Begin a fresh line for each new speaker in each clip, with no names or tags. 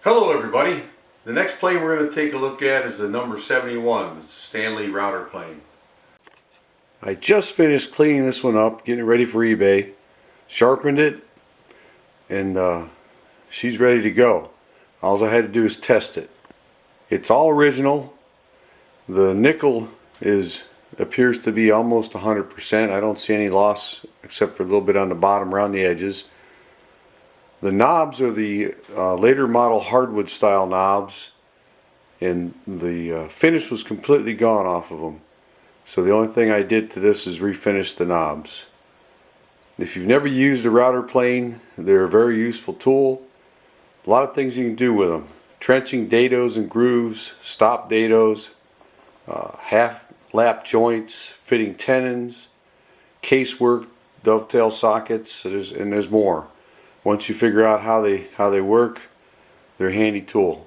Hello everybody. The next plane we're going to take a look at is the number 71, the Stanley router plane. I just finished cleaning this one up, getting it ready for eBay, sharpened it, and she's ready to go. All I had to do is test it. It's all original. The nickel appears to be almost 100%. I don't see any loss except for a little bit on the bottom around the edges. The knobs are the later model hardwood style knobs, and the finish was completely gone off of them. So the only thing I did to this is refinish the knobs. If you've never used a router plane, they're a very useful tool. A lot of things you can do with them. Trenching dados and grooves, stop dados, half lap joints, fitting tenons, casework, dovetail sockets, and there's more. Once you figure out how they work, they're a handy tool.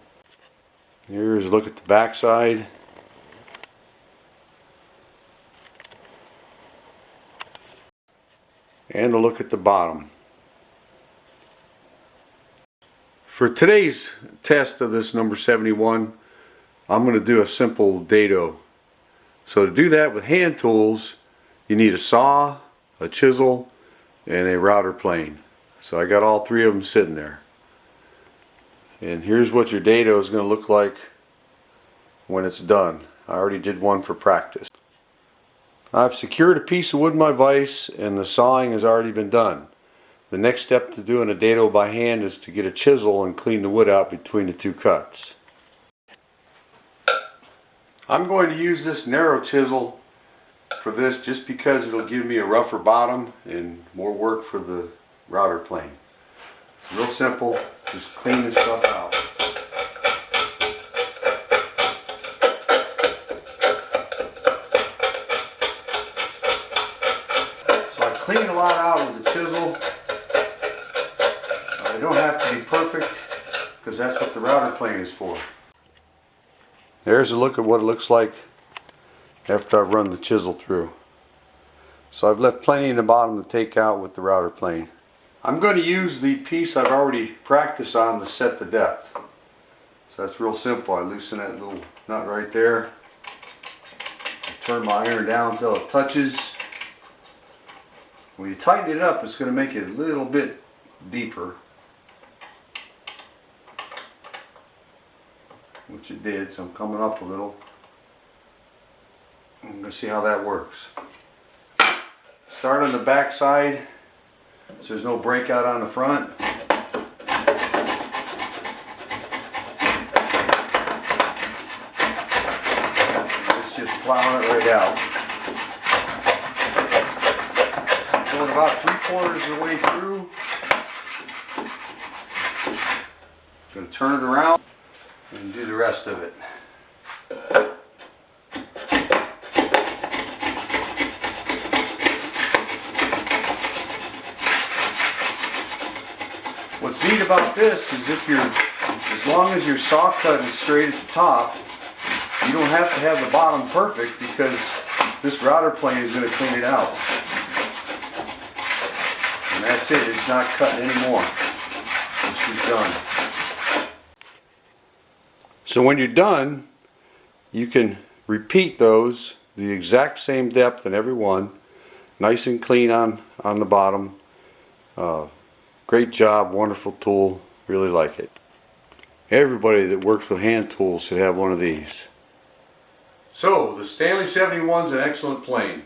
Here's a look at the back side. And a look at the bottom. For today's test of this number 71, I'm going to do a simple dado. So to do that with hand tools, you need a saw, a chisel, and a router plane. So I got all three of them sitting there. And here's what your dado is going to look like when it's done. I already did one for practice. I've secured a piece of wood in my vise and the sawing has already been done. The next step to doing a dado by hand is to get a chisel and clean the wood out between the two cuts. I'm going to use this narrow chisel for this just because it'll give me a rougher bottom and more work for the router plane. It's real simple, just clean this stuff out. So I clean a lot out with the chisel. I don't have to be perfect because that's what the router plane is for. There's a look at what it looks like after I've run the chisel through. So I've left plenty in the bottom to take out with the router plane. I'm going to use the piece I've already practiced on to set the depth. So that's real simple. I loosen that little nut right there. I turn my iron down until it touches. When you tighten it up, it's going to make it a little bit deeper. Which it did, so I'm coming up a little. I'm going to see how that works. Start on the back side so there's no breakout on the front. It's just plowing it right out. Going about 3/4 of the way through. Going to turn it around and do the rest of it. What's neat about this is as long as your saw cut is straight at the top, you don't have to have the bottom perfect because this router plane is going to clean it out. And that's it, it's not cutting anymore. And she's done. So when you're done, you can repeat those the exact same depth in every one. Nice and clean on the bottom. Great job, wonderful tool, really like it. Everybody that works with hand tools should have one of these. So the Stanley 71 is an excellent plane.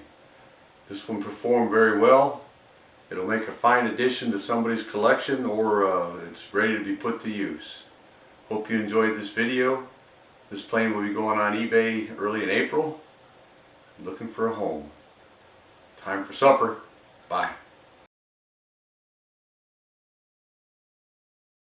This one performed very well. It'll make a fine addition to somebody's collection, or it's ready to be put to use. Hope you enjoyed this video. This plane will be going on eBay early in April. Looking for a home. Time for supper. Bye.